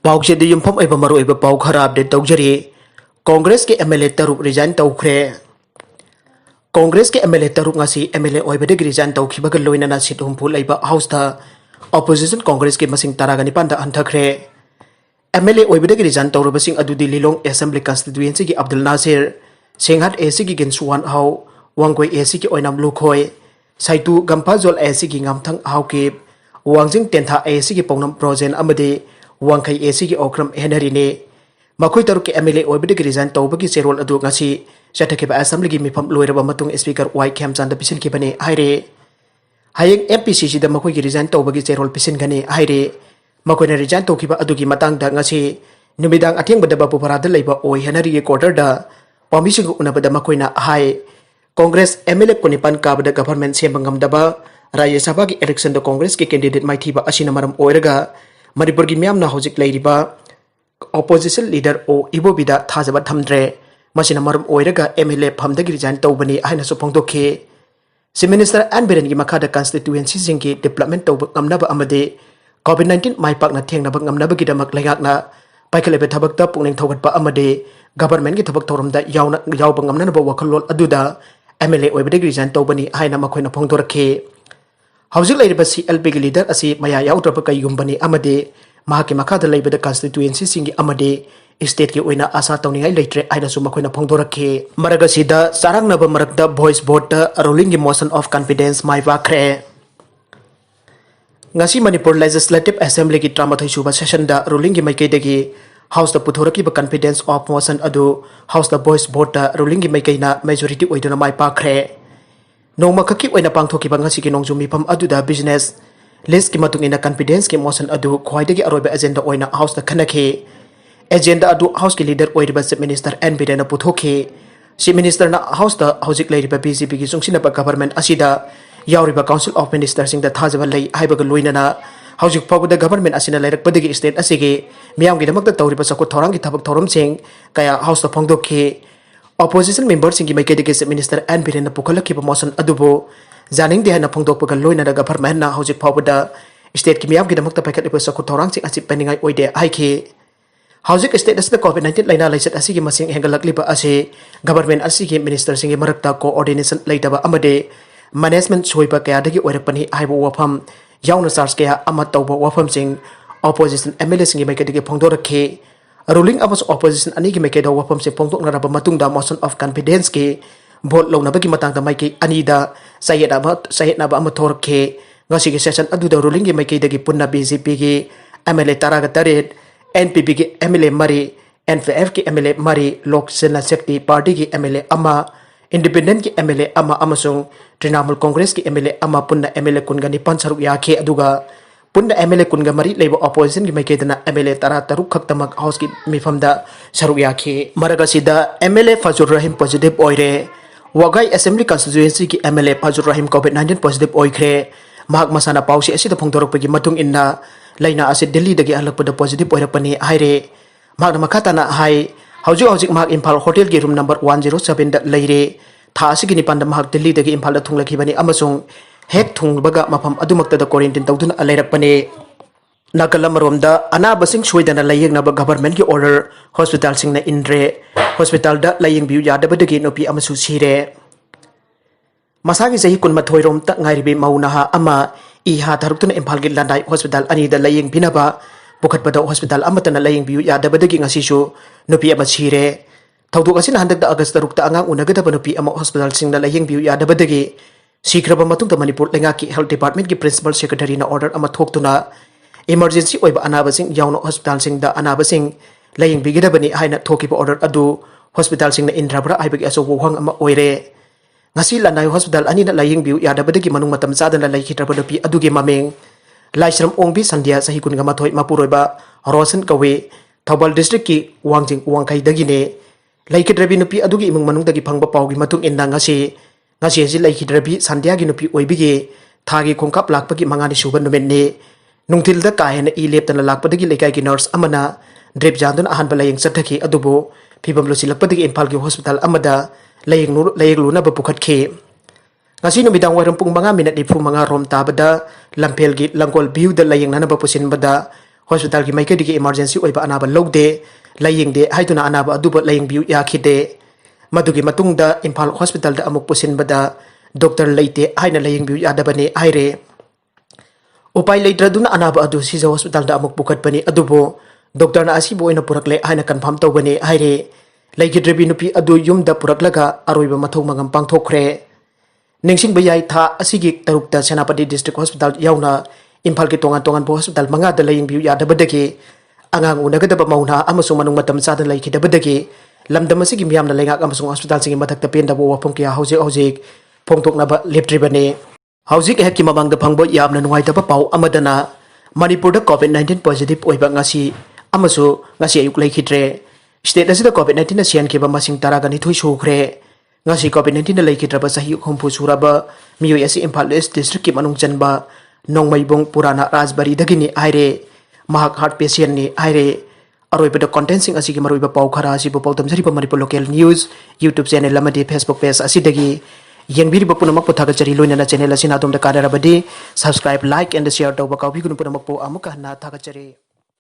पाउचे the युमफम ओइबा मरु ओइबा पाउ खरा update तौजरी कांग्रेस के एमएलए तरुक रिजाइन तौखरे कांग्रेस के एमएलए तरुक ngasi एमएलए ओइबदगी रिजाइन तौखिबग लोइनाना सीट हुमफु लैबा हाउस दा ऑपोजिशन कांग्रेस के मसिंग तारागा निपान दा अंथखरे एमएलए ओइबदगी रिजाइन तौरबसिंग अदुदी लिलोंग असेंबली कॉन्स्टिट्यूएंसी की अब्दुल नासिर सिंघाट एसी की गिनसुवान हाउ वांगकोई एसी की ओइनाम लुखोय साइतु गंपाजोल एसी की ngamthang हाउ के वांगजिंग टेंथा एसी की पौनम प्रोजेन अमदे वांगखै एसी की ओक्रम हेनरीने मखोई तरुक के एमएलए ओइबदगी रिजाइन तौबगी सेरोल अदु ngasi चटकेबा असेंबली की मिफम लोइरबा मतुंग स्पीकर वाई खेमचांद पिसिनखिबने हाइरे हायेंग एमपीसीसी दा मखोई की रिजाइन तौबगी सेरोल पिसिनगने हाइरे मखोइना रिजाइन तौखिबा अदुगी मतंग दा ngasi नुमिदांग अथेंगबदा बापुपरादा लैबा ओइ हेनरी के क्वार्टर दा पामिसिंग उनबदा मखोइना हाय कांग्रेस एमएलए कोनिपान काबदा गवर्नमेंट सेमंगमदबा राज्य सभा की इलेक्शन दा कांग्रेस के कैंडिडेट माइथीबा असिना मरम ओइरगा मणिपुर की म्यामना हौजिक लैरिबा ऑपोजिशन लीडर ओ इबोबिदा थाजबा थमद्रे मसिना मरम ओइरगा एमएलए फमदगी रिजाइन तौबनी हाइनासु फोंदोखे चीफ मिनिस्टर एन बिरेन की मखादा कॉन्स्टिट्यूएंसी सिंगी डेवलपमेंट तौब ngamnaba amade कोविड-19 माइपाकना थेंगनबा ngamnaba गिदमक लैगाकना पाइखलेबे थबकता पुनिंग थौगतपा amade गवर्नमेंट की थबक थौरमदा यावबा ngamnaba वखललोल अदुदा एमएलए ओइबदगी रिजाइन तौबनी हाइना मखोइना फोंदोरखे हौजिक लैरिबा सीएलपी की लीडर असी मया याउद्रबा कईगुंबनी अमदे महाके मखादा लैबदा कॉन्स्टिट्यूएंसी सिंगी अमदे स्टेट की ओइना आशा तौनिंगाई लैत्रे हाइनासु मखोइना फोंदोरखे मरगसिदा चारांगनाबा मरक्ता वॉइस वोट रूलिंग की मोशन ऑफ कॉन्फिडेंस माइ पाखरे ngasi manipur legislative assembly की 38 सुबा सेशन दा रूलिंग की माइकैदगी हाउस दा पुथोरकीबा कॉन्फिडेंस ऑफ मोशन अदु हाउस दा वॉइस वोट रूलिंग की माइकैना मेजॉरिटी ओइदुना माइ पाखरे नोंमा खकी ओइना पांगथोकीबा ngasi की नोंजु मिफम अदुदा बिजनेस लिस्ट की मतुंग इना कॉन्फिडेंस की मोशन अदु ख्वाइदगी अरोइबा एजेंडा ओइना हाउस दा खनखे एजेंडा अदु हाउस की लीडर ओइरिबा चीफ मिनिस्टर एन बिरेना पुथोखे चीफ मिनिस्टर ना हाउस दा हौजिक लैरिबा बीजेपी की सुंगसिनबा गवर्नमेंट असिदा यावरिबा काउंसिल ऑफ मिनिस्टर सिंग दा थाजबा लै हाइबगा लोइनाना हौजिक फावबदा गवर्नमेंट असिना लैरकपदगी स्टेट असिगे मियामगिदमक्ता तौरिबा सको थौरांगी थबक थौरमसिंग कया हाउस दा फोंदोखे ऑपोजिशन मेंबर सिंगी माइकैदगी चीफ मिनिस्टर एन बिरेना पुखलखिबा मोशन अदुबो जानिंग दे हाना फोंदोकपगा लोइनाना गवर्नमेंट ना हौजिक फावबदा स्टेट की मियामगिदमक्ता पाइखलिबा सको थौरांगसिंग असि पेनिंगाई ओइदे हाइखे हौजिक स्टेट असदा कोविड-19 लाइना लाइसत असिगी मसिंग हेंगलकलिबा असे गवर्नमेंट असिगी मिनिस्टर सिंगी मरक्ता कोऑर्डिनेशन लैतबा अमदे मैनेजमेंट सोइबा कयादगी ओइरपनी हाइबो वफम याउना चार्ज कया अमा तौबा वफम सिंग ऑपोजिशन एमएलए सिंगी माइकैदगी फोंदोरखे रूलिंग अमस ऑपोजिशन अनी की माइकैदा वफम से फोंदोकनरबा मतुंगदा मोशन ऑफ कॉन्फिडेंस के भोट लौनबगी मतांगदा माइकै अनीदा सायेनाबा अमा थोरखे ngasi की सेशन अदुदा रूलिंग की माइकैदगी पुन्ना बीजेपी की एमएलए तारागा तरेट एनपीपी की एमएलए मरी एनपीएफ की एमएलए मरी लोक जनशक्ति पार्टी की एमएलए अमा इंडिपेंडेंट की एमएलए अमा अमसुंग तृणमूल कांग्रेस की एमएलए अमा पुन्ना एमएलए कुनगा निपान सरुक याखे अदुगा पुन्ना एमएलए कुनगा मरी लेबो ऑपोजिशन की माइकैदना एमएलए तारा तरुक खक्तमक हाउस की मिफमदा सरुक याखे मरगसिदा एमएलए फजुर रहीम पॉजिटिव ओइरे वगाई असेंबली कॉन्स्टिट्यूएंसी की एमएलए फजुर रहीम कोविड-19 पॉजिटिव ओइख्रे महाक मसाना पाउसी असिदा फोंदोरकपगी मतुंग इन्ना लाइना असे दिल्ली दगी हलकपदा पॉजिटिव ओइरपनी हाइरे महाक मखाताना हाइ हौजिक महाक इम्फाल होटल की रूम नंबर 107 दा लैरे था असिगी निपान महाक दिल्ली दगी इम्फाल दा थुंगलखिबनी अमसुंग हेक थुंगबगा मफम अदुमक्तदा क्वारंटाइन तौदुना लैरकपने नाकलमरोमदा अनाबसिंग सोइदना लायेंगनाबा गवर्नमेंट की ऑर्डर हॉस्पिटल सिंगना इंद्रे हॉस्पिटल दा लायेंगबियु यादबदगी नुपी अमसु सिरे मसागी सही कुनमथोय रोम तक ngairibi maunaha ama iha tharukuna imphal gi Lannai hospital ani da layeng binaba bukhatpada hospital amatana Layengbiyu Yadabadagi ngasi su nupi ama sire thawduk asina handak da August tarukta angang unagadaba nupi ama hospital singna Layengbiyu Yadabadagi Sikhre ba matung da Manipur lenga ki health department ki principal secretary na order ama thoktuna emergency oiba anaba sing yauna hospital sing da anaba sing Layengbiyu dabani haina thokiba order adu hospital singna indrabra aibagi aso wohang ama oire ngasi Lannai hospital Anina Layengbiyu Yadabadagi manung matam sadana Leikhidre nupi adugi mameng laisram ongbi sandia sahi kun gamathoi mapuroiba rosen kawe thobal district ki wangjing wangkai dagine Leikhidre nupi adugi imung manung dagi phangba pawgi matung inna ngasi ji Leikhidre sandia gi nupi oibigi thagi khongkap lakpagi mangani suban numenni nungthil da kahen I leptana lakpadagi lekai ki nurse amana drip jandun Ahanba layeng sathaki adubo phibam losilakpadagi Imphal ki hospital amada layenglu ba pukhatke ngasi numidang waram pung 5 minute ni phu manga rom tabada lampel gi langkol view da layeng nana ba pusin bada hospital ki maike digi emergency oiba anaba logde layengde haiduna anaba aduba layengbiyu yakhide madugi matungda Imphal hospital da amuk pusin bada doctor leite haina layengbiyu yadabane haire upai leitraduna anaba adu sija hospital da amuk pukat bani adubo doctor na asibo oina purakle haina confirm tawbane haire Leikhidre nupi adu yumda puraklaga aroiba mathau magam pangthokre ningsing bayai tha asigi tarukta senapati district hospital yauna Imphal ki tongan hospital manga da Layengbiyu Yadabadagi angang unagadaba mauna amasung manung matam sada Leikhidabadagi lamdam asigi miyamna lengak amasung hospital singi mathakta pendabo wapong kya hauzik phongthoknaba leptribane hauzik hekki mamangda phangbo yamna nungaitaba pau amadana Manipur da COVID-19 positive oiba ngasi amasu ngasi ayuk Leikhidre state asida COVID-19 na sian kiba masing taraga ni thui Sukhre ngasi COVID-19 na Leikhidre ba sahi khompu suraba Mioi asi Imphal East district ki manung janba nongmaibong purana rajbari dagini aire mahak heart patient ni aire aroiba content sing asigi maroiba pau khara asibo pau tamjari pa Manipur local news YouTube channel lamadi Facebook page asidagi yengbiri ba punamak po thagachari loina na channel asina dom da karara badi subscribe like and share tawba kawi gunu punamak po amuka na thagachari